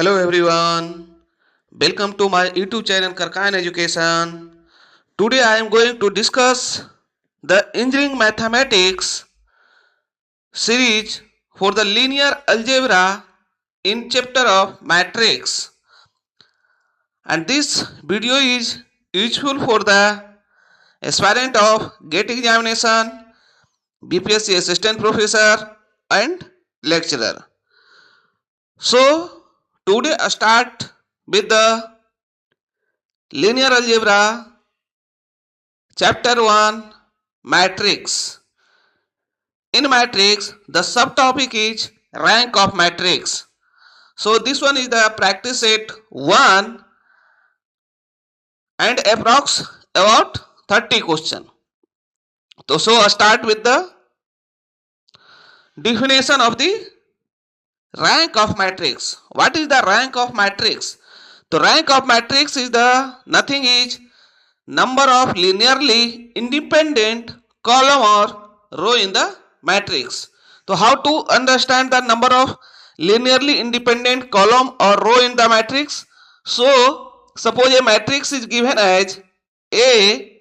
Hello everyone, welcome to my YouTube channel Karkan Education. Today I am going to discuss the engineering mathematics series for the linear algebra in chapter of matrix, and this video is useful for the aspirant of GATE examination, BPSC assistant professor and lecturer. So today I start with the linear algebra chapter 1 matrix. In matrix the subtopic is rank of matrix. So this one is the practice set 1 and approx about 30 question. So I start with the definition of the rank of matrix. What is the rank of matrix? The rank of matrix is the nothing is number of linearly independent column or row in the matrix. So how to understand the number of linearly independent column or row in the matrix? So suppose a matrix is given as A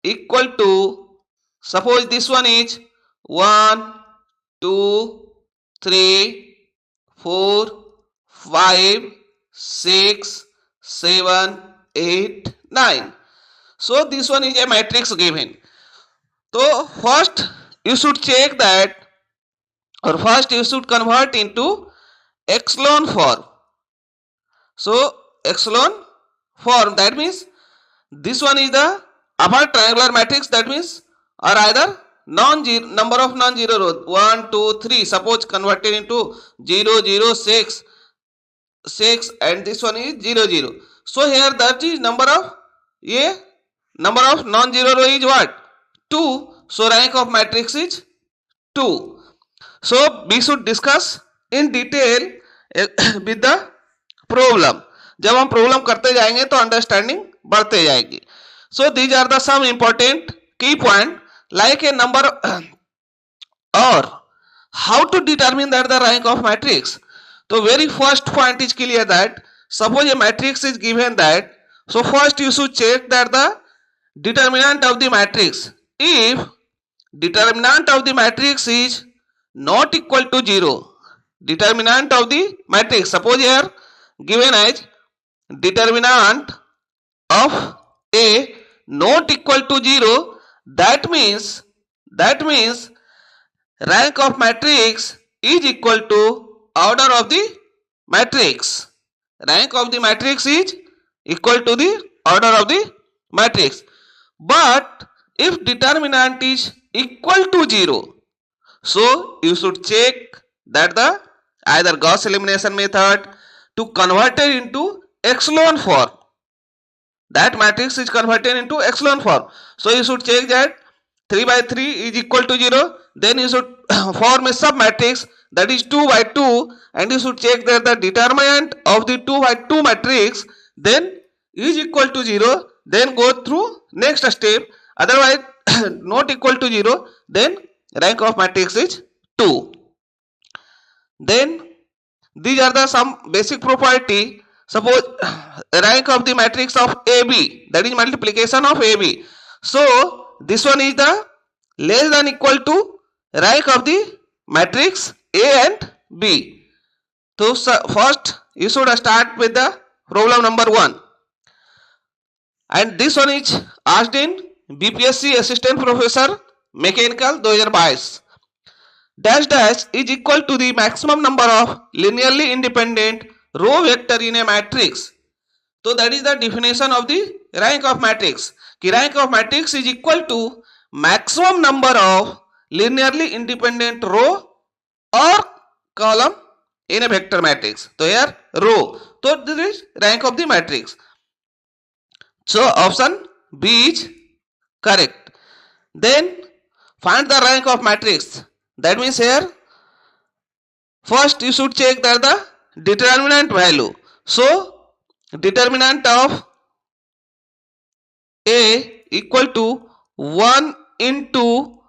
equal to, suppose this one is 1, 2, 3, 4, 5, 6, 7, 8, 9. So this one is a matrix given. So first you should check that, or first you should convert into echelon form. So echelon form, that means this one is the upper triangular matrix, that means or either non-zero number of non-zero rows 1, 2, 3. Suppose converted into 0, 0, 6, 6, and this one is 0, 0. So here that is number of non-zero row is what? 2. So rank of matrix is 2. So we should discuss in detail with the problem. जब हम problem करते जाएंगे तो understanding बढ़ते जाएगी. So these are the some important key point like a number or how to determine that the rank of matrix. So very first point is clear that suppose a matrix is given that, so first you should check that the determinant of the matrix. If determinant of the matrix is not equal to 0, determinant of the matrix, suppose here given as determinant of A not equal to 0, that means rank of matrix is equal to order of the matrix. Rank of the matrix is equal to the order of the matrix. But if determinant is equal to 0, so you should check that the either Gauss elimination method to convert it into echelon form. That matrix is converted into echelon form. So you should check that 3 by 3 is equal to 0. Then you should form a sub matrix, that is 2 by 2, and you should check that the determinant of the 2 by 2 matrix then is equal to 0. Then go through next step. Otherwise not equal to 0, then rank of matrix is 2. Then these are the some basic property. Suppose rank of the matrix of AB, that is multiplication of AB. So this one is the less than equal to rank of the matrix A and B. So first you should start with the problem number 1. And this one is asked in BPSC assistant professor mechanical 2022. Dash dash is equal to the maximum number of linearly independent row vector in a matrix. So that is the definition of the rank of matrix. The rank of matrix is equal to maximum number of linearly independent row or column in a vector matrix. So here row. So this is rank of the matrix. So option B is correct. Then find the rank of matrix. That means here first you should check that the determinant value. So determinant of A equal to 1 into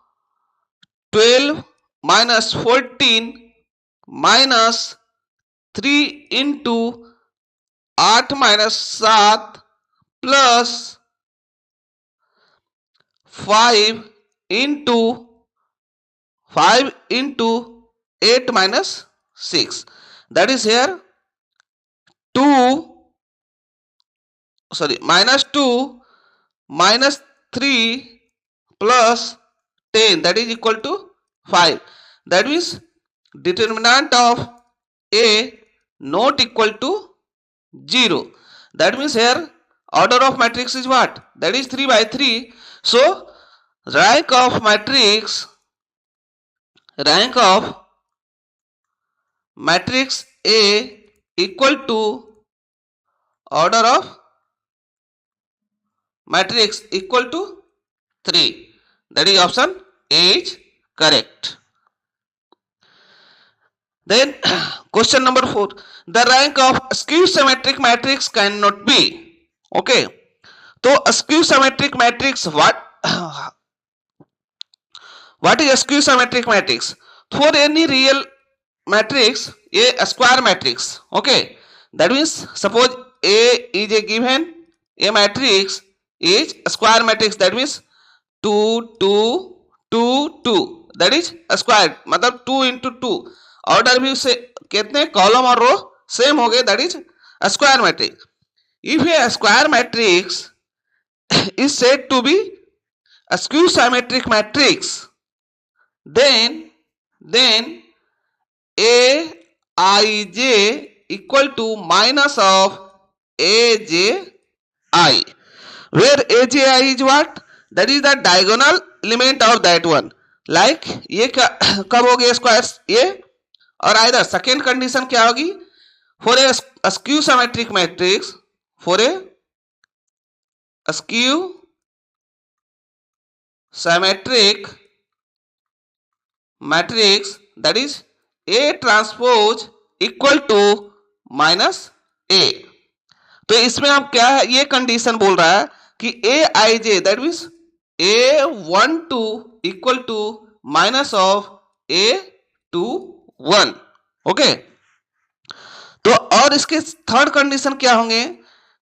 12 minus 14 minus 3 into 8 minus 7 plus 5 into 8 minus 6. That is here minus 2 minus 3 plus 10, that is equal to 5. That means determinant of A not equal to 0. That means here order of matrix is what? That is 3 by 3. So rank of matrix A equal to order of matrix equal to 3. That is option A is correct. Then question number 4. The rank of skew symmetric matrix cannot be. Okay. So skew symmetric matrix, what is a skew symmetric matrix? For any real matrix, a square matrix. Okay. That means suppose A is a given, a matrix is a square matrix. That means 2 2 2 2. That is a square. मतलब 2 into 2. Order भी से कितने column और रो same हो गए. That is a square matrix. If a square matrix is said to be a skew symmetric matrix, then Aij equal to minus of Aj I, where Aj I is what? That is the diagonal element of that one. Like ये कब हो गया squares ये, और either second condition क्या होगी? For a skew symmetric matrix, for a skew symmetric matrix, that is A transpose equal to minus A. तो इसमें हम क्या है, ये कंडीशन बोल रहा है कि Aij that means A12 equal to minus of A21. Okay. तो और इसके थर्ड कंडीशन क्या होंगे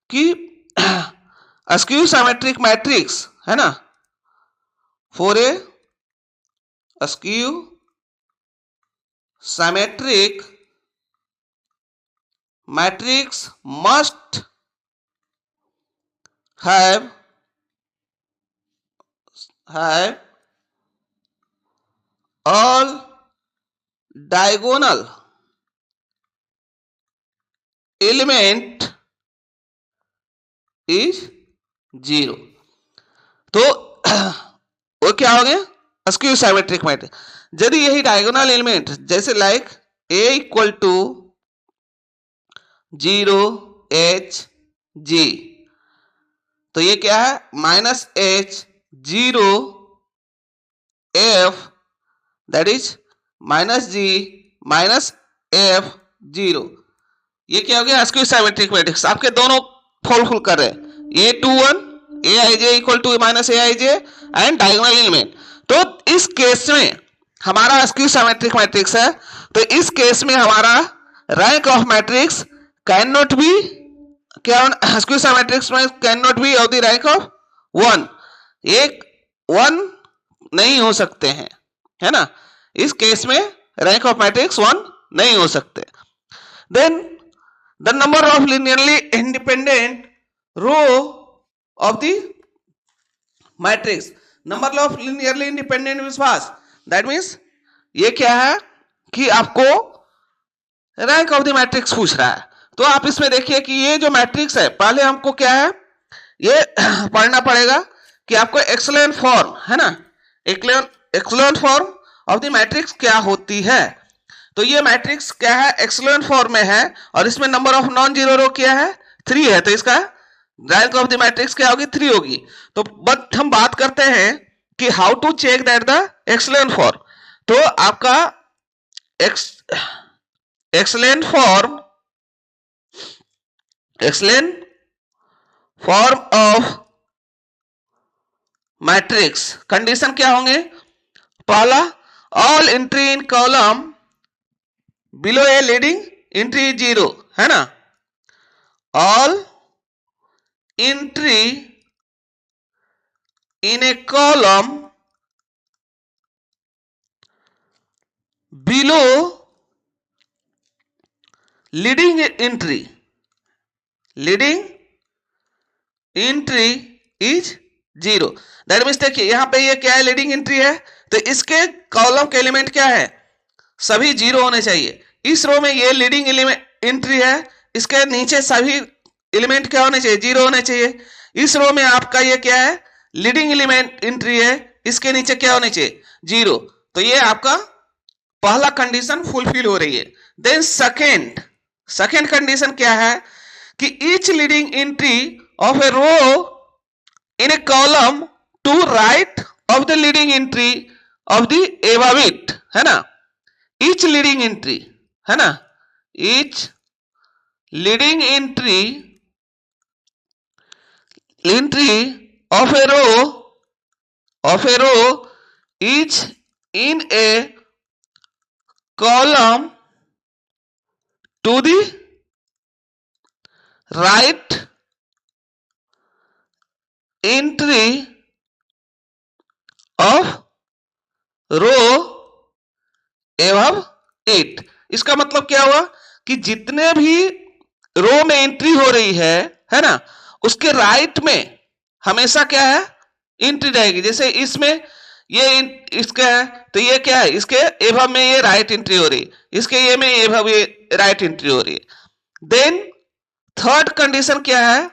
कि स्क्यू सिमेट्रिक मैट्रिक्स है ना, for a skew symmetric matrix must have all diagonal element is 0. तो वो क्या हो गया? Skew symmetric matrix. यदि यही डायगोनल एलिमेंट जैसे like A equal to 0 H G, तो ये क्या है? Minus H 0 F, that is minus G minus F 0. ये क्या हो गया? Skew symmetric matrix. आपके दोनों फुल कर रहे हैं. A21 Aij equal to minus Aij and diagonal element. तो इस केस में हमारा स्क्यू सिमेट्रिक मैट्रिक्स है. तो इस केस में हमारा rank of matrix can not be, क्या स्क्यू सिमेट्रिक्स में can not be of the rank of 1. एक 1 नहीं हो सकते हैं, है ना. इस केस में रैंक ऑफ मैट्रिक्स 1 नहीं हो सकते. Then the number of linearly independent row of the matrix, number of linearly independent विश्वास, दैट मीन्स ये क्या है कि आपको रैंक ऑफ द मैट्रिक्स पूछ रहा है. तो आप इसमें देखिए कि ये जो मैट्रिक्स है, पहले हमको क्या है ये पढ़ना पड़ेगा कि आपको एक्सेलेंट फॉर्म है ना, excellent form of the matrix क्या होती है. तो ये मैट्रिक्स क्या है? एक्सेलेंट फॉर्म में है और इसमें number of non zero row क्या है? 3 है. तो इसका रैंक ऑफ द मैट्रिक्स क्या होगी? 3 होगी. तो बट हम बात करते हैं कि how to check that the excellent form. तो आपका excellent form of matrix condition क्या होंगे? पहला, all entry in column below a leading entry is 0, है ना. All entry in a column below leading entry is 0. That means देखिए यहां पे ये क्या है, लीडिंग एंट्री है, तो इसके कॉलम के एलिमेंट क्या है, सभी 0 होने चाहिए. इस रो में ये लीडिंग एंट्री है, इसके नीचे सभी एलिमेंट क्या होने चाहिए, 0 होने चाहिए. इस रो में आपका ये क्या है, लीडिंग एलिमेंट एंट्री है, इसके नीचे क्या होने चाहिए, 0. तो ये आपका पहला कंडीशन फुलफिल हो रही है. देन सेकेंड कंडीशन क्या है कि each leading entry of a row in a column to right of the leading entry of the above it, है ना. ईच लीडिंग एंट्री, है ना, each leading entry of a row is in a column to the right entry of row above it. इसका मतलब क्या हुआ कि जितने भी रो में एंट्री हो रही है ना, उसके राइट में हमेशा क्या है, एंट्री रहेगी. जैसे इसमें ये इसका है, तो ये क्या है, इसके एभव में ये राइट एंट्री हो रही है, इसके ये में एभव ये राइट एंट्री हो रही है. देन थर्ड कंडीशन क्या है,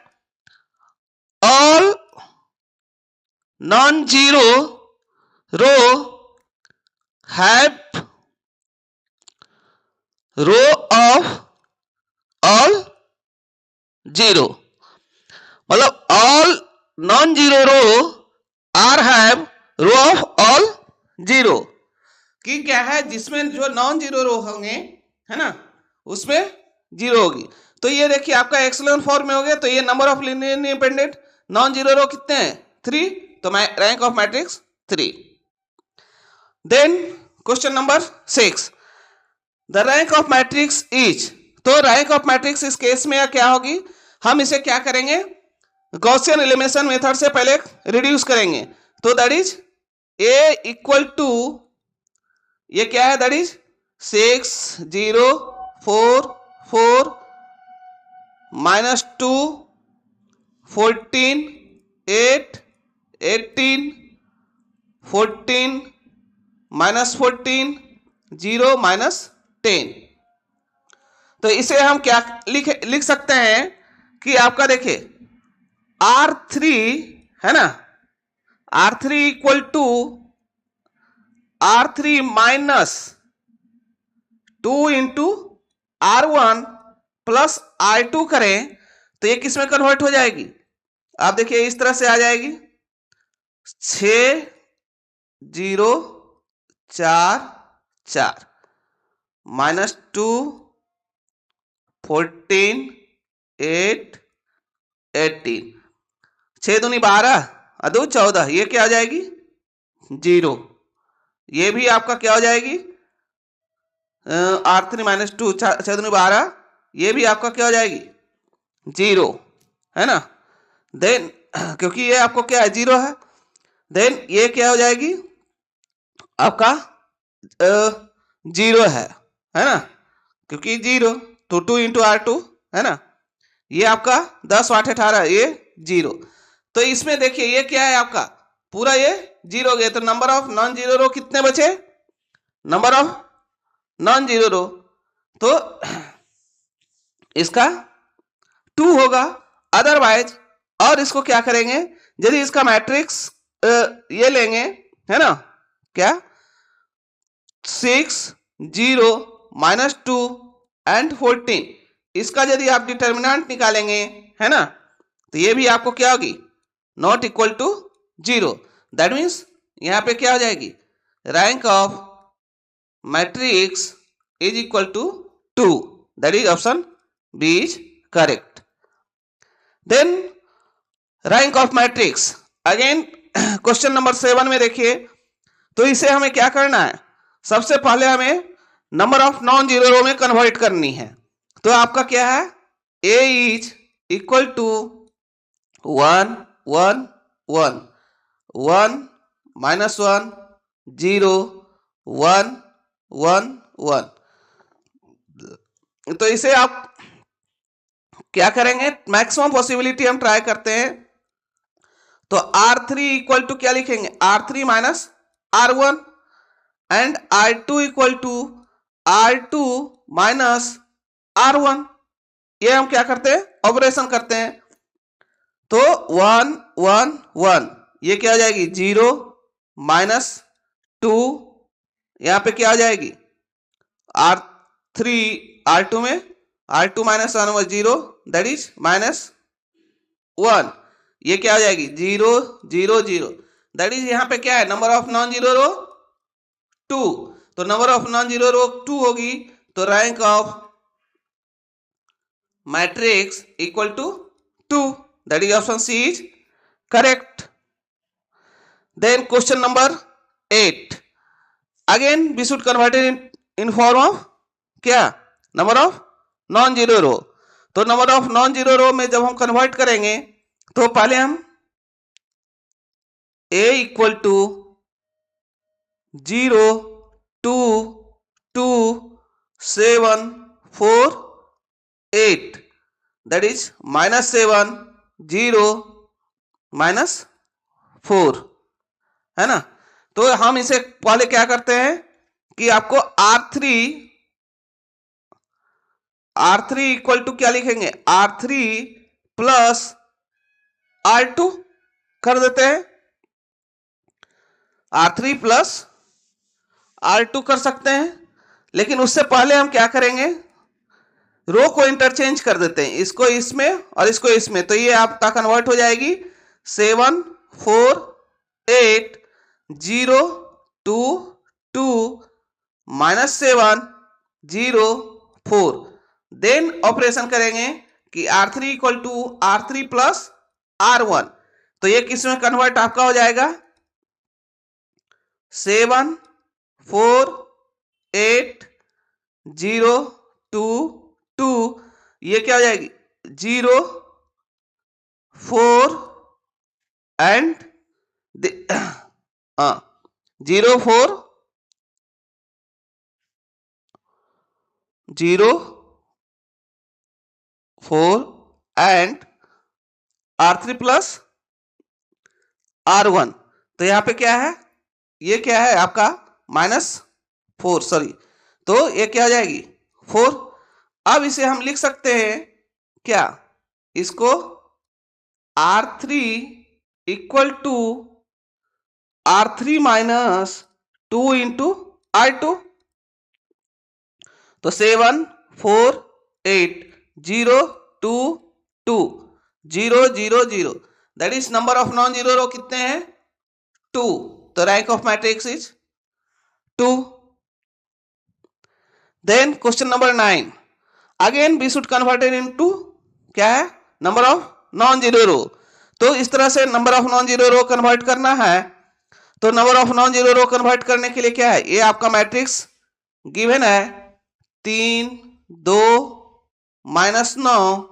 all non zero row have row of all zero. मतलब all non zero row are have row of all zero. कि क्या है, जिसमें जो नॉन जीरो रो होंगे, है ना, उसमें 0 होगी. तो ये देखिए आपका एक्सेलेंट फॉर्म में हो गया. तो ये number of linear independent non zero row कितने हैं, 3. तो rank of matrix 3. Then question number 6, the rank of matrix is. तो रैंक ऑफ मैट्रिक्स इस केस में क्या होगी, हम इसे क्या करेंगे, गॉसियन एलिमिनेशन मेथड से पहले रिड्यूस करेंगे. तो that is a equal to, ये क्या है, दैट इज 6 0 4 4 -2 14 8 18 14 -14 0 -10. तो इसे हम क्या लिख सकते हैं कि आपका देखिए R3, है ना, R3 equal to R3 minus 2 into R1 plus I2 करें तो ये किस में कन्वर्ट हो जाएगी, आप देखिए इस तरह से आ जाएगी 6 0 4 4 -2 14 8 18 6 दूनी 12 अदो 14, ये क्या आ जाएगी 0. ये भी आपका क्या हो जाएगी R3 -2 6 दूनी 12, ये भी आपका क्या हो जाएगी 0, है ना. देन क्योंकि ये आपको क्या है 0 है, देन ये क्या हो जाएगी आपका 0 है ना, क्योंकि 0 तो 2 इंटू R2, है ना, ये आपका 10 8 18, ये 0. तो इसमें देखिए ये क्या है आपका पूरा ये 0 हो गया. तो number of non zero row कितने बचे, number of non zero row, तो इसका 2 होगा. अदरवाइज और इसको क्या करेंगे, यदि इसका मैट्रिक्स ये लेंगे, है ना, क्या 6 0 -2 एंड 14, इसका यदि आप डिटर्मिनेंट निकालेंगे, है ना, तो ये भी आपको क्या होगी not equal to 0. That means यहां पे क्या हो जाएगी, rank of matrix is equal to 2. That is option B is correct. Then rank of matrix again question number 7 में देखिए. तो इसे हमें क्या करना है, सबसे पहले हमें number of non zero row में कन्वर्ट करनी है. तो आपका क्या है, A is equal to 1 1 1 1 minus 1 0 1 1 1। तो इसे आप क्या करेंगे, मैक्सिमम पॉसिबिलिटी हम ट्राई करते हैं। तो R3 इक्वल टू क्या लिखेंगे, R3 minus R1 and R2 equal to R2 minus R1। ये हम क्या करते हैं, ऑपरेशन करते हैं। तो 1 1 1 ये क्या हो जाएगी 0 माइनस 2, यहां पे क्या हो जाएगी R3 R2 में R2 minus 1 0 that is minus 1, ये क्या हो जाएगी 0 0 0 दैट इज यहाँ पे क्या है, number of non zero row 2। तो number of non zero row 2 होगी, तो rank of matrix equal to 2, that is option C is correct. Then question number 8, again we should convert in form of क्या, number of non zero row. तो number of non zero row में जब हम convert करेंगे तो पहले हम A equal to 0 2 2 7 4 8 that is minus 7 0 minus 4 है ना। तो हम इसे पहले क्या करते हैं कि आपको R3 इक्वल टू क्या लिखेंगे, R3 प्लस R2 कर देते हैं, R3 प्लस R2 कर सकते हैं। लेकिन उससे पहले हम क्या करेंगे, रो को इंटरचेंज कर देते हैं, इसको इसमें और इसको इसमें। तो ये आपका कन्वर्ट हो जाएगी 7 4 8 0 2 2 माइनस 7 0 4। देन ऑपरेशन करेंगे कि R3 equal to R3 plus R1। तो ये किस में कन्वर्ट आपका हो जाएगा 7 4 8 0 2 2, ये क्या हो जाएगी 0 4 and 0 4 0 4 and R3 plus R1। तो यहां पे क्या है, ये क्या है आपका -4 सॉरी, तो ये क्या हो जाएगी 4। अब इसे हम लिख सकते हैं क्या, इसको R3 equal to R3 minus 2 into R2। तो 7 4 8 0 2 2 0 0 0 that is number of non zero row कितने हैं 2। तो rank of matrix is 2। Then question number 9, again we should converted into क्या है, number of non zero row. तो इस तरह से number of non zero row convert करना है। तो number of non zero row convert करने के लिए क्या है, ये आपका मैट्रिक्स गिवन है 3 2 -9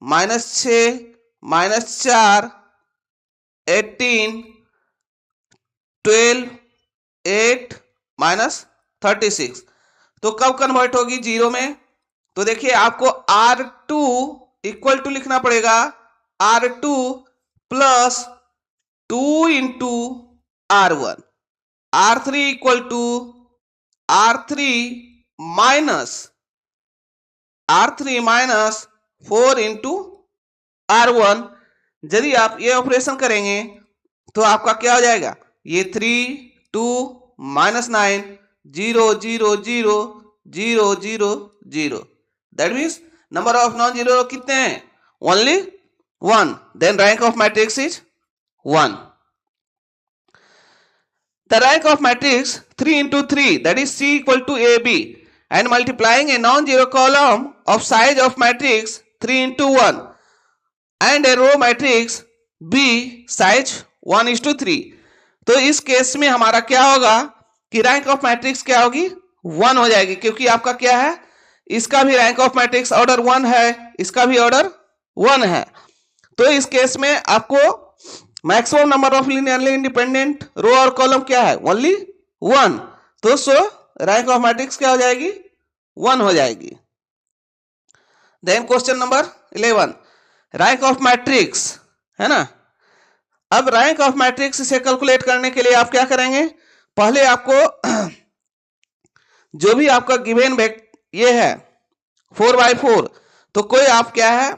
-6 -4 18 12 8 -36। तो कब कन्वर्ट होगी जीरो में, तो देखिए आपको R2 इक्वल टू लिखना पड़ेगा R2 plus 2 into R1, R3 equal to R3 minus 4 into R1। यदि आप ये ऑपरेशन करेंगे तो आपका क्या हो जाएगा, ये 3 2 -9 0 0 0 0 0 0 that means number of non zero कितने हैं, only 1। Then rank of matrix is 1। The rank of matrix 3 into 3 that is C equal to AB and multiplying a non-zero column of size of matrix 3 into 1 and a row matrix B size 1:3। तो इस case में हमारा क्या होगा कि rank of matrix क्या होगी 1 हो जाएगी, क्योंकि आपका क्या है इसका भी रैंक ऑफ मैट्रिक्स ऑर्डर 1 है, इसका भी ऑर्डर 1 है। तो इस केस में आपको maximum number of linearly independent row और कॉलम क्या है? ओनली 1। तो सो रैंक ऑफ मैट्रिक्स क्या हो जाएगी? 1 हो जाएगी। Then question number 11, rank of matrix है ना। अब रैंक ऑफ मैट्रिक्स इसे कैलकुलेट करने के लिए आप क्या करेंगे? पहले आपको जो भी आपका गिवन ये है 4x4, तो कोई आप क्या है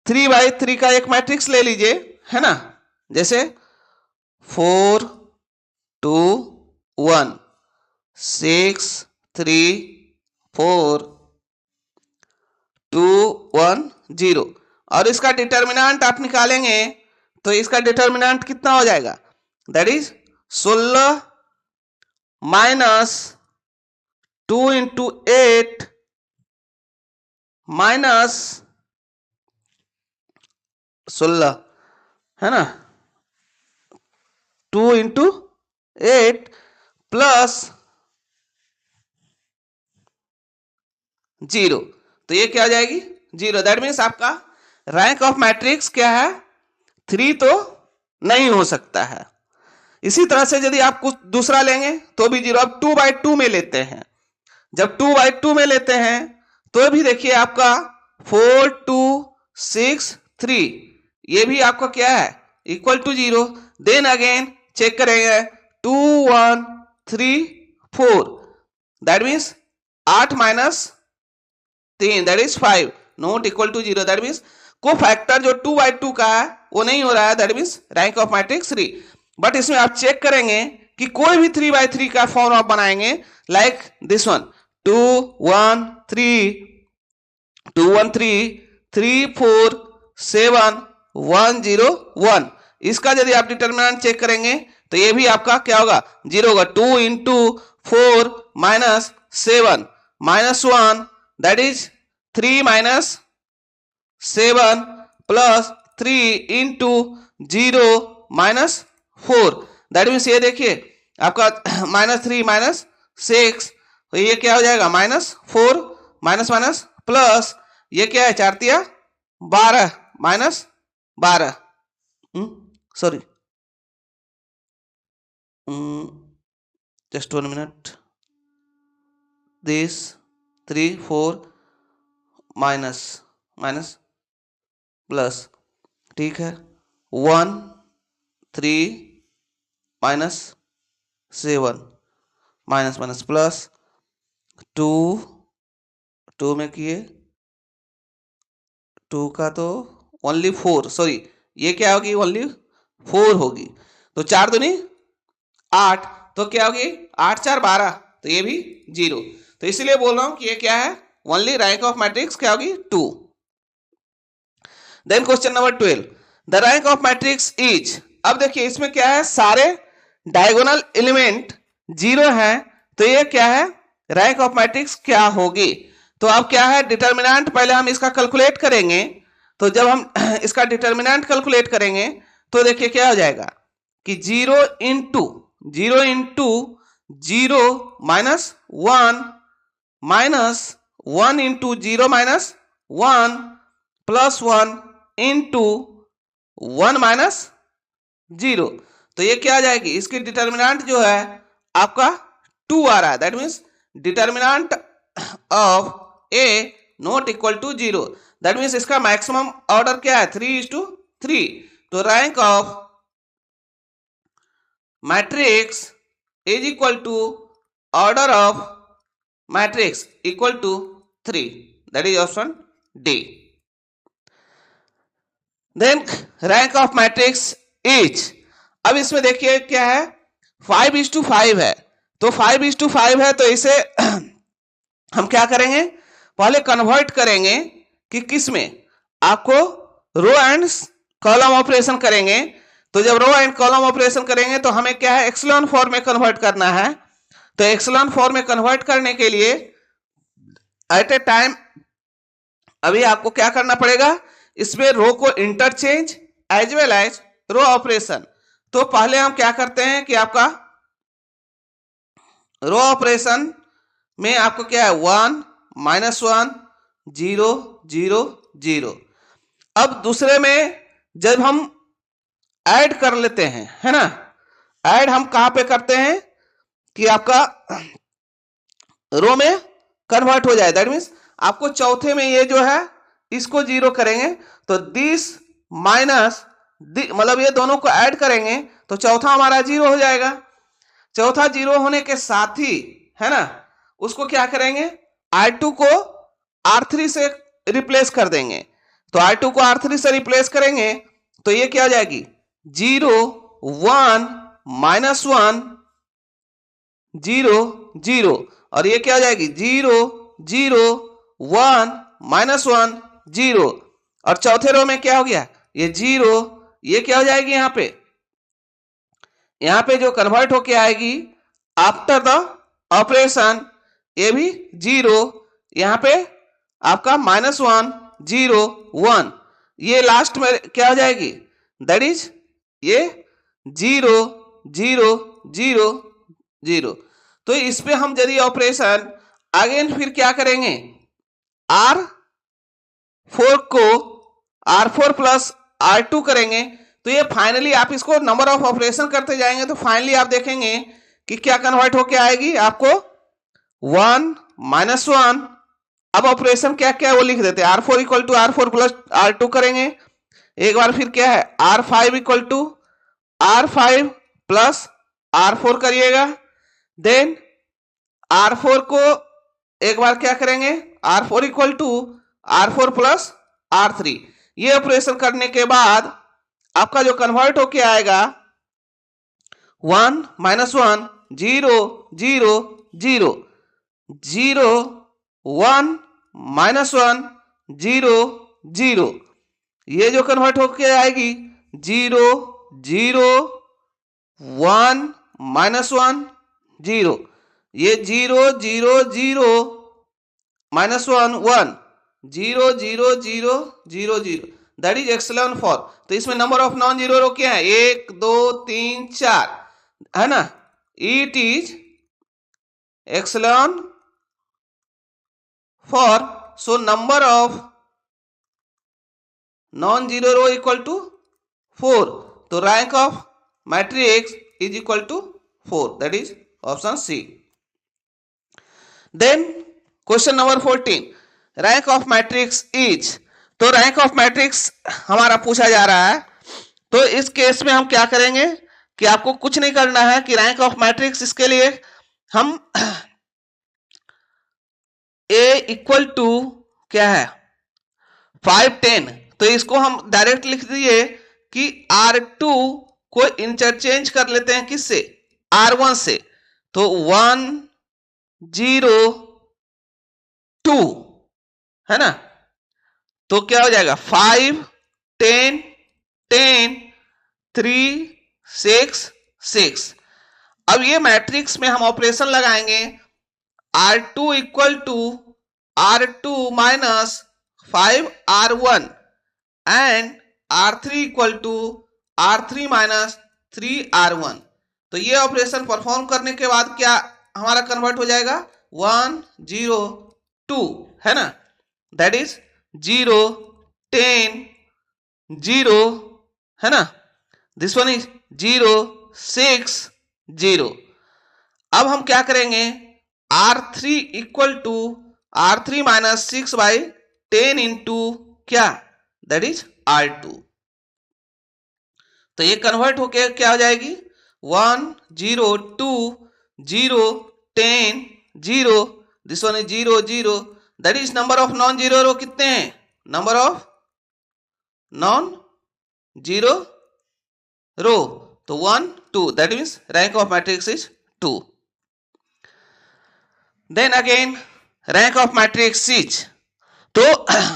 3x3 का एक मैट्रिक्स ले लीजिए, है ना। जैसे 4 2 1 6 3 4 2 1 0, और इसका डिटर्मिनेंट आप निकालेंगे तो इसका डिटर्मिनेंट कितना हो जाएगा? That is 16 minus 2 into 8 minus 16, है ना, 2 इंटू 8 प्लस 0, तो ये क्या हो जाएगी? 0। दैट मीन्स आपका रैंक ऑफ मैट्रिक्स क्या है? 3 तो नहीं हो सकता है। इसी तरह से यदि आप कुछ दूसरा लेंगे तो भी 0। अब 2x2 में लेते हैं, जब 2x2 में लेते हैं तो भी देखिए आपका 4 2 6 3, ये भी आपका क्या है? Equal to 0। Then again check करेंगे 2 1 3 4, that means 8 minus 3 that is 5, not equal to 0। That means cofactor जो 2x2 का है वो नहीं हो रहा है, that means rank of matrix 3। But इसमें आप चेक करेंगे कि कोई भी 3x3 का फॉर्म आप बनाएंगे, लाइक दिस वन 2 1 3 2 1 3 3 4 7 1 0 1, इसका यदि आप डिटर्मिनेंट चेक करेंगे तो ये भी आपका क्या होगा? 0 होगा। 2 into 4 minus 7 minus 1, that is 3 minus 7 plus 3 into 0 minus 4, that means ये देखिए आपका -3 माइनस 6, तो ये क्या हो जाएगा? -4 माइनस माइनस प्लस ये क्या है? 4 तिया 12 minus 12, sorry just 1 minute, this 3 4 minus minus plus, ठीक है 1 3 माइनस 7 माइनस माइनस प्लस 2 में किए 2 का तो ओनली 4, सॉरी ये क्या होगी? ओनली 4 होगी। तो 4 दूनी 8, तो क्या होगी? 8 4 12, तो ये भी 0। तो इसीलिए बोल रहा हूं कि ये क्या है? ओनली रैंक ऑफ मैट्रिक्स क्या होगी? 2। Then question number 12, the rank of matrix is. अब देखिए इसमें क्या है? सारे डायगोनल एलिमेंट 0 है, तो ये क्या है? रैंक ऑफ मैट्रिक्स क्या होगी? तो अब क्या है? डिटर्मिनेंट पहले हम इसका कैलकुलेट करेंगे। तो जब हम इसका डिटर्मिनेंट कैलकुलेट करेंगे तो देखिए क्या हो जाएगा कि 0 into 0 minus 1 minus 1 into 0 minus 1 plus 1 into 1 minus 0, तो ये क्या आ जाएगी? इसकी डिटर्मिनेंट जो है आपका 2 आ रहा है, that means determinant of A not equal to 0, that means इसका मैक्सिमम ऑर्डर क्या है? 3:3। तो rank of matrix is equal to order of matrix equal to 3, that is option D. Then rank of matrix is, अब इसमें देखिए क्या है? 5:5 है, तो 5:5 है, तो इसे हम क्या करेंगे? पहले कन्वर्ट करेंगे कि किस में? आपको रो एंड कॉलम ऑपरेशन करेंगे। तो जब रो एंड कॉलम ऑपरेशन करेंगे तो हमें क्या है? एक्सेलन फॉर्म में कन्वर्ट करना है। तो एक्सेलन फॉर्म में कन्वर्ट करने के लिए एट ए टाइम अभी आपको क्या करना पड़ेगा? इसमें रो को interchange as well as row operation. तो पहले हम क्या करते हैं कि आपका रो ऑपरेशन में आपको क्या है? 1 -1 0 0 0। अब दूसरे में जब हम ऐड कर लेते हैं, है ना, ऐड हम कहां पे करते हैं कि आपका रो में कन्वर्ट हो जाए। दैट मीन्स आपको चौथे में ये जो है इसको 0 करेंगे तो दिस माइनस मतलब ये दोनों को ऐड करेंगे तो चौथा हमारा 0 हो जाएगा। चौथा 0 होने के साथ ही, है ना, उसको क्या करेंगे, R2 को R3 से रिप्लेस कर देंगे। तो R2 को R3 से रिप्लेस करेंगे तो ये क्या हो जाएगी, 0 1 -1 0 0, और ये क्या हो जाएगी 0 0 1 -1 0। और चौथे रो में क्या हो गया, ये 0, ये क्या हो जाएगी, यहां पे जो कन्वर्ट होके आएगी आफ्टर द ऑपरेशन, ये भी 0, यहां पे आपका -1 0 1, ये लास्ट में क्या हो जाएगी, दैट इज ये 0 0 0 0। तो इस पे हम यदि ऑपरेशन अगेन फिर क्या करेंगे, R4 को R4 प्लस R2 करेंगे तो ये फाइनली आप इसको नंबर ऑफ ऑपरेशन करते जाएंगे तो फाइनली आप देखेंगे कि क्या कन्वर्ट होके आएगी आपको 1 -1। अब ऑपरेशन क्या क्या है वो लिख देते हैं, R4 equal to R4 plus R2 करेंगे, एक बार फिर क्या है R5 equal to R5 plus R4 करिएगा, देन R4 को एक बार क्या करेंगे, R4 equal to R4 plus R3। ये ऑपरेशन करने के बाद आपका जो कन्वर्ट होके आएगा 1 -1 0 0 0 0 1 -1 0 0, ये जो कन्वर्ट होके आएगी 0 0 1 -1 0, ये 0 0 0 -1 1 0 0 0 0 0, दैट इज एक्सेलन फॉर। तो इसमें number of non zero row क्या है, 1 2 3 4, है ना, it is echelon form, so number of non zero row equal to 4, तो rank of matrix is equal to 4, that is option C. Then question number 14, rank of matrix is, तो rank of matrix हमारा पूछा जा रहा है। तो इस case में हम क्या करेंगे कि आपको कुछ नहीं करना है कि रैंक ऑफ मैट्रिक्स, इसके लिए हम A इक्वल टू क्या है 5 10, तो इसको हम डायरेक्ट लिख दिए कि R2 को इंटरचेंज कर लेते हैं किससे, R1 से, तो 1 0 2, है ना, तो क्या हो जाएगा 5 10 10 3 6 6। अब ये मैट्रिक्स में हम ऑपरेशन लगाएंगे, R2 equal to R2 minus 5 R1 and R3 equal to R3 minus 3 R1। तो ये ऑपरेशन परफॉर्म करने के बाद क्या हमारा कन्वर्ट हो जाएगा 1 0 2, है ना, दैट इज 0 10 0, है ना, दिस वन इज 0 6 0। अब हम क्या करेंगे, R3 equal to R3 minus 6 by 10 into क्या, दैट इज R2। तो ये कन्वर्ट होके क्या हो जाएगी 1 0 2 0 10 0, this one is 0 0, that is number of non zero row कितने हैं, number of non zero row, तो 1 2, that means rank of matrix is 2। Then again rank of matrix is, तो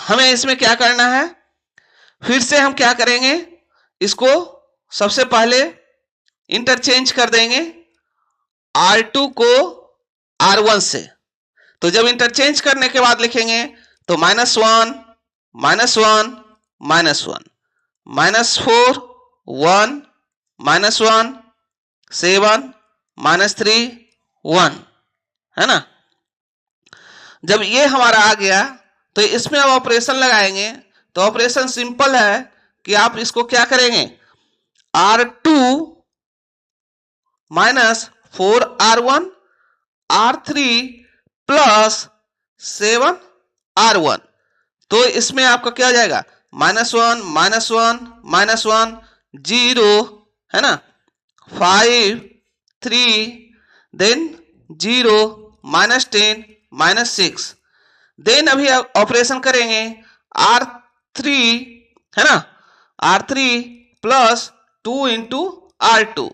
हमें इसमें क्या करना है, फिर से हम क्या करेंगे, इसको सबसे पहले इंटरचेंज कर देंगे R2 को R1 से। तो जब इंटरचेंज करने के बाद लिखेंगे तो -1 -1 -1 -4 1 -1 7 -3 1, है ना। जब ये हमारा आ गया तो इसमें अब ऑपरेशन लगाएंगे। तो ऑपरेशन सिंपल है कि आप इसको क्या करेंगे, R2 minus 4R1 R3 plus 7R1। तो इसमें आपका क्या हो जाएगा, -1 -1 -1 0 है ना, 5 3 देन 0 -10 -6। देन अभी ऑपरेशन करेंगे R3 है ना, R3 प्लस 2 इंटू R2।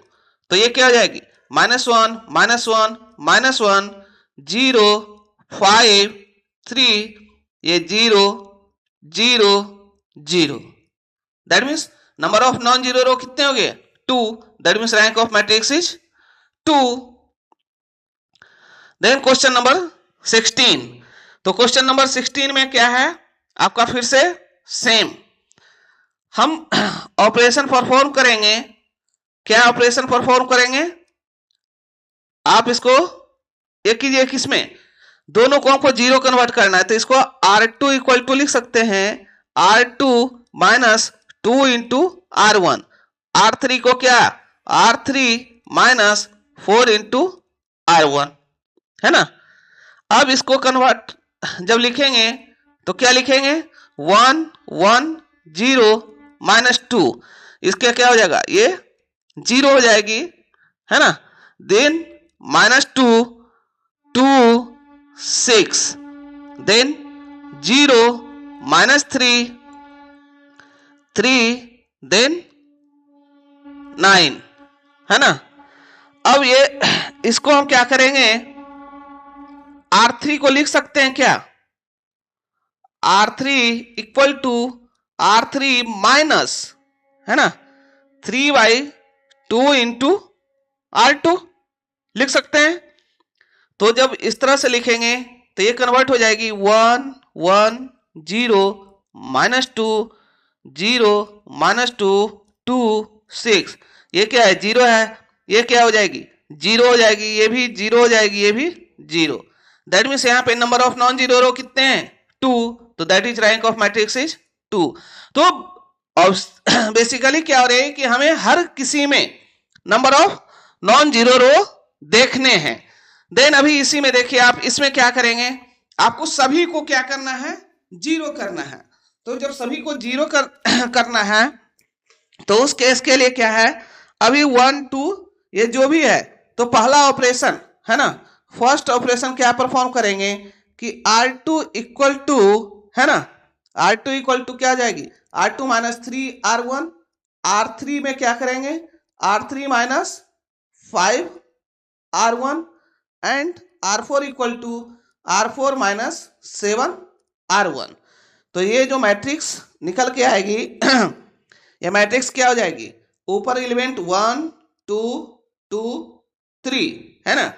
तो ये क्या हो जाएगी, -1 -1 -1 0 5 3 ये 0 0 0। That means number of non zero row कितने हो गए, 2। That means rank of matrix is 2। Then question number 16। तो क्वेश्चन नंबर 16 में क्या है आपका, फिर से सेम हम ऑपरेशन परफॉर्म करेंगे। क्या ऑपरेशन परफॉर्म करेंगे, आप इसको ये कीजिए, किसमें, दोनों को हमको जीरो कन्वर्ट करना है। तो इसको R2 इक्वल टू लिख सकते हैं R2 minus 2 into R1। R3 को क्या, R3 माइनस 4 इंटू R1 है ना। अब इसको कन्वर्ट जब लिखेंगे तो क्या लिखेंगे, 1 1 0 माइनस 2। इसके क्या हो जाएगा, ये 0 हो जाएगी है ना। देन -2 2 6 देन 0 -3 3 देन 9 है ना। अब ये इसको हम क्या करेंगे, R3 को लिख सकते हैं क्या, R3 equal to R3 minus है ना 3/2 इंटू R2 लिख सकते हैं। तो जब इस तरह से लिखेंगे तो ये कन्वर्ट हो जाएगी 1 1 0 -2 0 -2 2 6। ये क्या है, 0 है, ये क्या हो जाएगी, 0 हो जाएगी, ये भी 0 हो जाएगी, ये भी 0। दैट मीन्स यहाँ पे number of non zero row कितने हैं, 2। तो that is rank of matrix is 2। तो बेसिकली क्या हो रहा है कि हमें हर किसी में नंबर ऑफ नॉन जीरो रो देखने हैं। देन अभी इसी में देखिए, आप इसमें क्या करेंगे, आपको सभी को क्या करना है, जीरो करना है। तो जब सभी को जीरो करना है तो उस केस के लिए क्या है, अभी 1 2 ये जो भी है, तो पहला ऑपरेशन है ना, फर्स्ट ऑपरेशन क्या परफॉर्म करेंगे कि R2 इक्वल टू है ना, R2 इक्वल टू क्या आ जाएगी, R2 माइनस 3R1। R3 में क्या करेंगे, R3 minus 5R1 and R4 equal to R4 minus 7R1। तो ये जो मैट्रिक्स निकल के आएगी ये मैट्रिक्स क्या हो जाएगी, ऊपर एलिमेंट 1 2 2 3 है ना।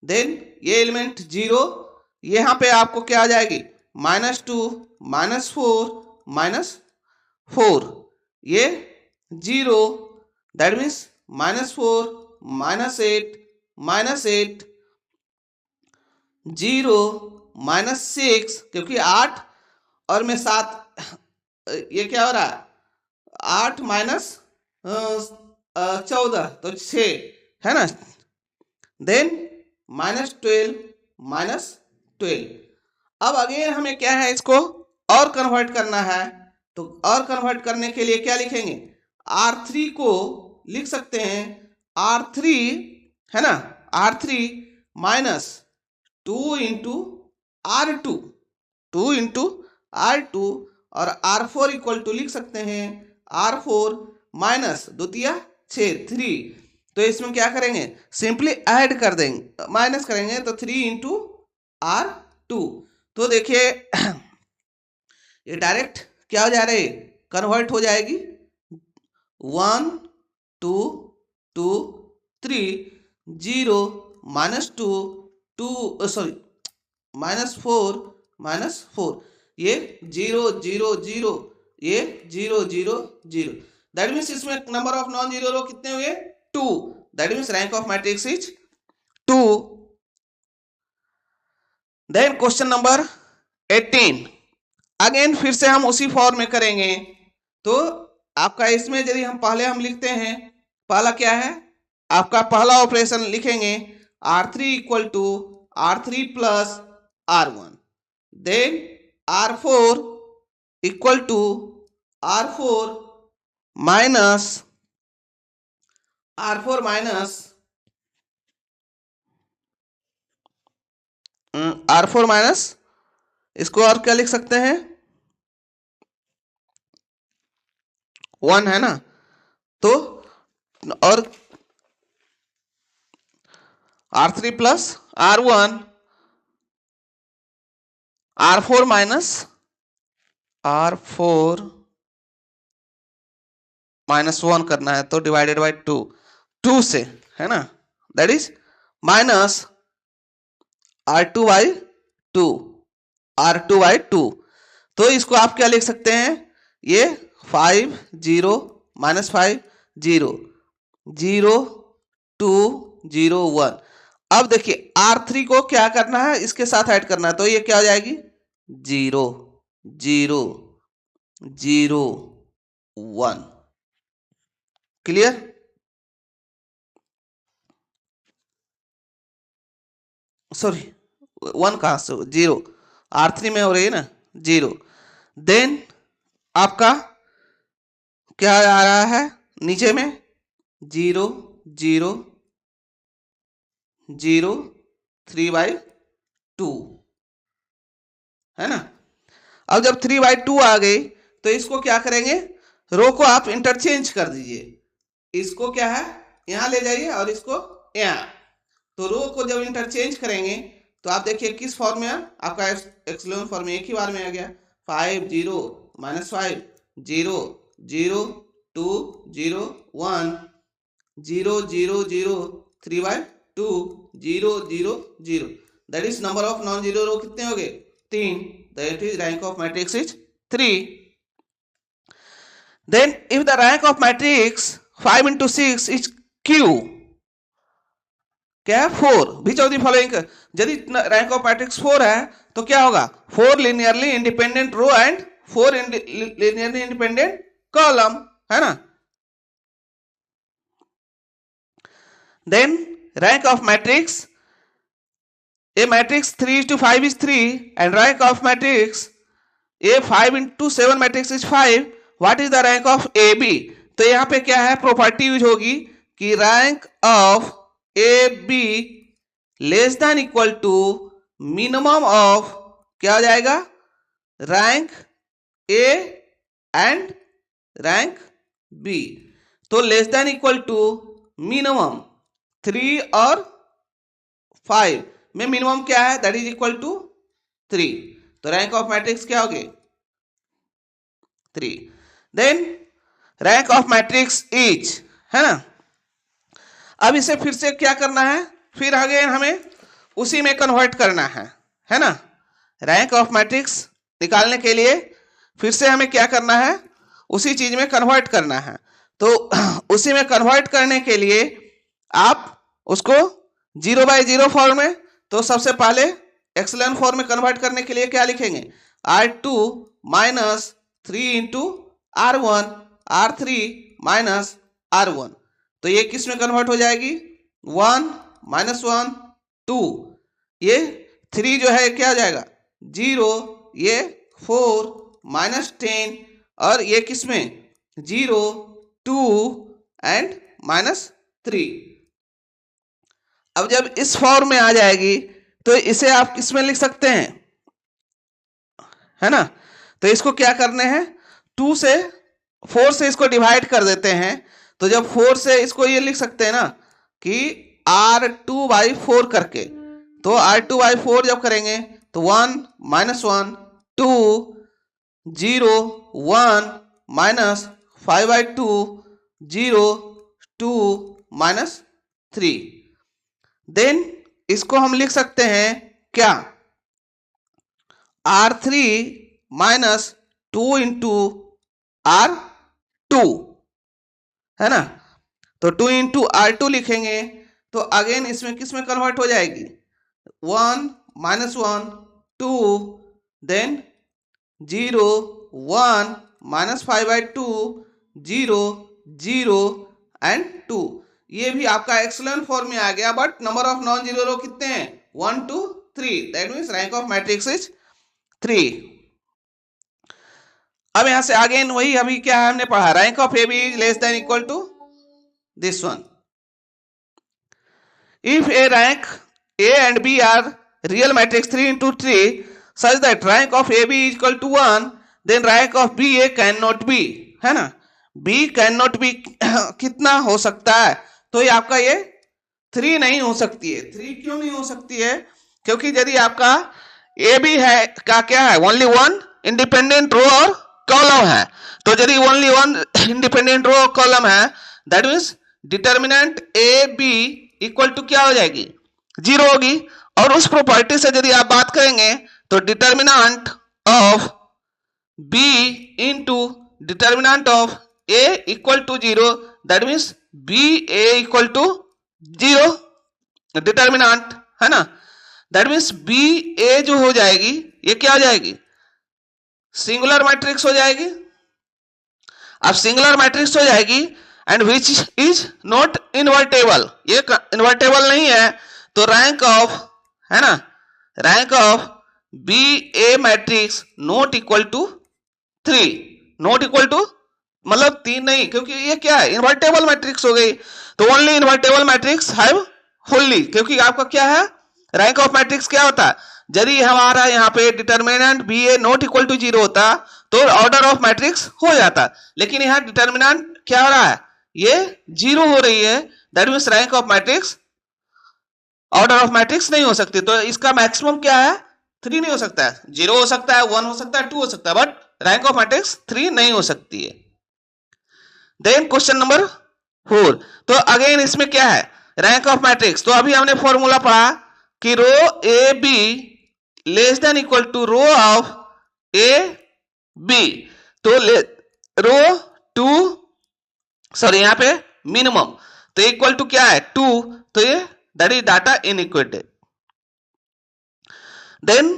देन ये एलिमेंट 0, यहां पे आपको क्या आ जाएगी, -2 -4 -4 ये 0। दैट मीन्स -4 -8 0 -6, क्योंकि 8 और में 7, ये क्या हो रहा है, 8 माइनस 14 तो 6 है ना। देन -12 अब अगेन हमें क्या है, इसको और कन्वर्ट करना है। तो और कन्वर्ट करने के लिए क्या लिखेंगे, R3 को लिख सकते हैं R3 है ना, R3 minus 2 into R2 2 into R2 और R4 इक्वल टू लिख सकते हैं R4 माइनस 2 6 3। तो इसमें क्या करेंगे, सिंपली ऐड कर देंगे, माइनस करेंगे तो 3 इंटू R2। तो देखिए ये डायरेक्ट क्या हो जा रहे, कन्वर्ट हो जाएगी 1 2 2 3 0 -2 2 सॉरी -4 -4 ये 0 0 0 ये 0 0 0। दैट मीन्स इसमें number of non zero row कितने हुए, 2। That means rank of matrix is 2। Then question number 18, again फिर से हम उसी फॉर्म में करेंगे। तो आपका इसमें यदि हम लिखते हैं, पहला क्या है, आपका पहला ऑपरेशन लिखेंगे R3 equal to R3 plus R1, then R4 equal to R4 minus R4 minus इसको और क्या लिख सकते हैं, 1 है ना। तो और R3 plus R1, R4 minus R4 minus 1 करना है, तो डिवाइडेड बाय 2 से, है ना, that is minus R2 by 2, तो इसको आप क्या लिख सकते हैं, ये 5 0 माइनस 5 0 0 2 0 1। अब देखिए R3 को क्या करना है, इसके साथ ऐड करना है, तो ये क्या हो जाएगी 0 0 0 1। क्लियर? सॉरी 1 कहां से, 0 R3 में हो रही है ना, 0। देन आपका क्या आ रहा है नीचे में, 0 0 0 3/2, है ना। अब जब 3/2 आ गई तो इसको क्या करेंगे, रो को आप इंटरचेंज कर दीजिए, इसको क्या है यहां ले जाइए और इसको यहां, तो रो को जब इंटरचेंज करेंगे तो आप देखिए किस फॉर्म में आपका एक्सलेन फॉर्म में एक ही बार में आ गया, 5 0 minus 5 0 0 2 0 1 0 0 0 3/2 0 0 0, that is number of non zero row कितने हो गए, 3, that is rank of matrix is 3। Then if the rank of matrix 5 into 6 is Q, क्या है 4, विच ऑफ द फॉलोइंग, यदि रैंक ऑफ मैट्रिक्स 4 है तो क्या होगा, 4 linearly independent row and 4 linearly independent column, है ना। Then rank of matrix A matrix 3:5 is 3 and rank of matrix A 5 into 7 matrix is 5, what is the rank of AB? तो यहाँ पे क्या है, प्रॉपर्टी यूज होगी कि rank of AB less than equal to minimum of, क्या हो जाएगा, rank A and rank B। तो less than equal to minimum 3 और 5 में मिनिमम क्या है, दैट इज इक्वल टू 3, तो रैंक ऑफ मैट्रिक्स क्या हो गए 3। Then rank of matrix is, है ना। अब इसे फिर से क्या करना है, फिर आगे हमें उसी में कन्वर्ट करना है ना। रैंक ऑफ मैट्रिक्स निकालने के लिए फिर से हमें क्या करना है, उसी चीज में कन्वर्ट करना है। तो उसी में कन्वर्ट करने के लिए आप उसको 0/0 फॉर्म में, तो सबसे पहले एक्सलेन फॉर्म में कन्वर्ट करने के लिए क्या लिखेंगे, R2 minus 3 into R1 R3 minus R1, तो ये किस में कन्वर्ट हो जाएगी, 1 माइनस 1 2, ये 3 जो है क्या हो जाएगा 0, ये 4 माइनस 10, और ये किस में 0 2 एंड माइनस 3। अब जब इस फॉर्म में आ जाएगी तो इसे आप किस में लिख सकते हैं, है ना। तो इसको क्या करने हैं, 2 से 4 से इसको डिवाइड कर देते हैं, तो जब 4 से इसको ये लिख सकते हैं ना कि R2/4 करके, तो R2/4 जब करेंगे तो 1 माइनस 1 2 0 1 माइनस 5/2 0 2 माइनस 3। देन इसको हम लिख सकते हैं क्या, R3 माइनस 2 इंटू R2, है ना। तो 2 इंटू R2 लिखेंगे तो अगेन इसमें किस में कन्वर्ट हो जाएगी, 1 -1 2 then 0 1 -5/2 0 0 एंड 2। ये भी आपका एक्सेलेंट फॉर्म में आ गया, but number of non zero row कितने हैं 1 2 3, that means rank of matrix is 3। अब यहां से आगे वही अभी क्या है हमने पढ़ा, rank of A B less than equal to this one. If a rank A and B are real matrix 3 into 3 such that rank of AB is equal to 1, then rank of BA cannot be, है ना, B cannot be कितना हो सकता है, तो ये आपका ये 3 नहीं हो सकती है। 3 क्यों नहीं हो सकती है, क्योंकि यदि आपका AB है का क्या है ओनली वन इंडिपेंडेंट रो और कॉलम है, तो यदि ओनली वन इंडिपेंडेंट रो और कॉलम है that means determinant A B equal to क्या हो जाएगी 0 होगी। और उस प्रॉपर्टी से यदि आप बात करेंगे तो determinant of B into determinant of A equal to 0, that means BA equal to 0 determinant, है ना, दैट मीन्स BA जो हो जाएगी ये क्या हो जाएगी सिंगुलर मैट्रिक्स हो जाएगी। अब सिंगुलर मैट्रिक्स हो जाएगी and which is not invertible, ये इन्वर्टेबल नहीं है, तो रैंक ऑफ, है ना, rank of B A matrix not equal to 3, not equal to मतलब 3 नहीं, क्योंकि ये क्या है इन्वर्टेबल मैट्रिक्स हो गई, तो only invertible matrix have Holi, क्योंकि आपका क्या है रैंक ऑफ मैट्रिक्स क्या होता है, यदि हमारा यहाँ पे determinant B A not equal to 0 होता तो ऑर्डर ऑफ मैट्रिक्स हो जाता, लेकिन यहाँ डिटर्मिनेंट क्या हो रहा है ये 0 हो रही है, that means rank of matrix order of matrix नहीं हो सकती, तो इसका मैक्सिमम क्या है 3 नहीं हो सकता है, 0 हो सकता है 1 हो सकता है 2 हो सकता है, बट रैंक ऑफ मैट्रिक्स 3 नहीं हो सकती है। देन क्वेश्चन नंबर 4, तो अगेन इसमें क्या है रैंक ऑफ मैट्रिक्स, तो अभी हमने फॉर्मूला पढ़ा कि rho A B less than equal to rho of A B, तो रो 2 सॉरी यहाँ पे मिनिमम, तो इक्वल टू क्या है 2, तो ये दैट इज डाटा इनइक्वेटेड। Then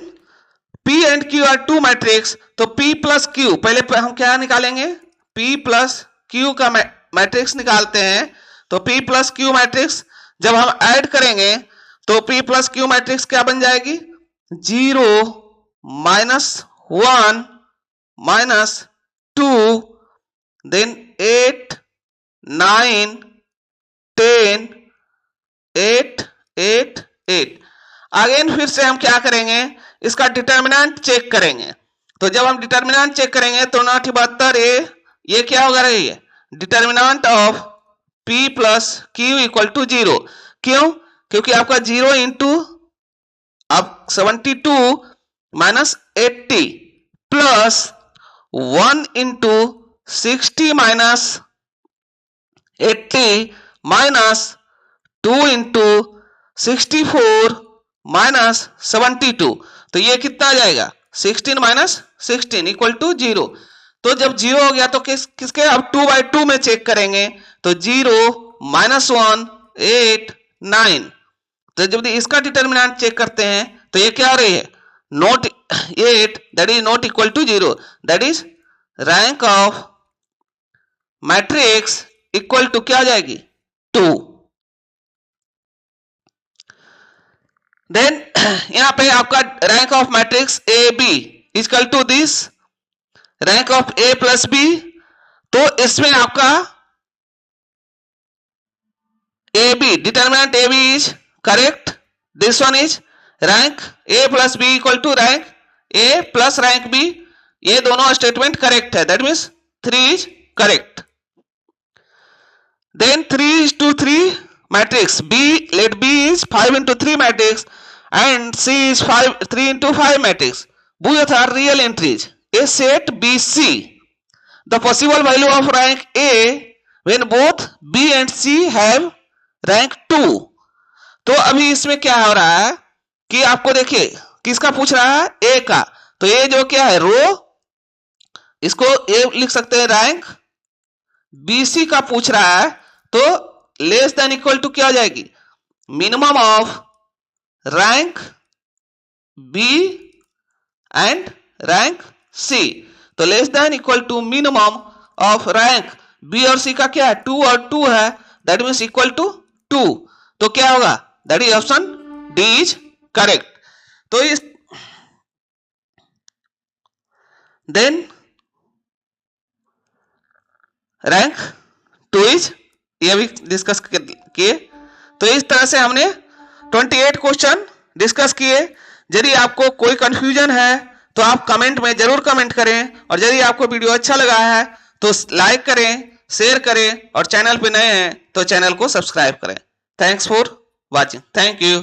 P and Q are 2 matrix, तो P प्लस Q पहले हम क्या निकालेंगे P प्लस Q का मैट्रिक्स निकालते हैं, तो P प्लस Q मैट्रिक्स जब हम ऐड करेंगे तो P प्लस Q मैट्रिक्स क्या बन जाएगी 0 -1 -2 देन 8 9 10 8 8 8। अगेन फिर से हम क्या करेंगे इसका डिटर्मिनेंट चेक करेंगे, तो जब हम डिटर्मिनेंट चेक करेंगे तो 972 ये क्या होगा रही है determinant of P plus Q equal to 0, क्यों, क्योंकि आपका 0 इंटू अब 72 minus 80 plus 1 into 60 minus 80 minus 2 into 64 minus 72, तो ये कितना आ जाएगा 16 माइनस 16 इक्वल टू 0। तो जब 0 हो गया तो किसके अब 2/2 में चेक करेंगे, तो 0 -1 8 9, तो जब इसका डिटर्मिनेंट चेक करते हैं तो ये क्या हो रही है not 8 that is not equal to 0, that is rank of matrix equal to क्या आ जाएगी 2। देन यहां पे आपका rank of matrix A B equal to this rank of A plus B, तो इसमें आपका A B determinant A B is correct, this one is rank A plus B equal to rank A plus rank B, ये दोनों statement correct है, that means 3 is correct. Then 3:3 matrix B, let B is 5:3 matrix and C is 3:5 matrix. Both are real entries. A set BC. The possible value of rank A when both B and C have rank 2. तो अभी इसमें क्या हो रहा है कि आपको देखिए किसका पूछ रहा है A का, तो ये जो क्या है रो इसको A लिख सकते हैं रैंक BC का पूछ रहा है, तो लेस देन इक्वल टू क्या हो जाएगी minimum of rank B and rank C. तो less than equal to minimum of rank B और सी का क्या है, 2 और 2 है, दैट मीन्स इक्वल टू 2। तो क्या होगा, that is option D is correct. तो इस देन रैंक 2 इज, ये भी डिस्कस किए। तो इस तरह से हमने 28 क्वेश्चन डिस्कस किए। यदि आपको कोई कंफ्यूजन है तो आप कमेंट में जरूर कमेंट करें, और यदि आपको वीडियो अच्छा लगा है तो लाइक करें, शेयर करें, और चैनल पे नए हैं तो चैनल को सब्सक्राइब करें। Thanks for watching, thank you.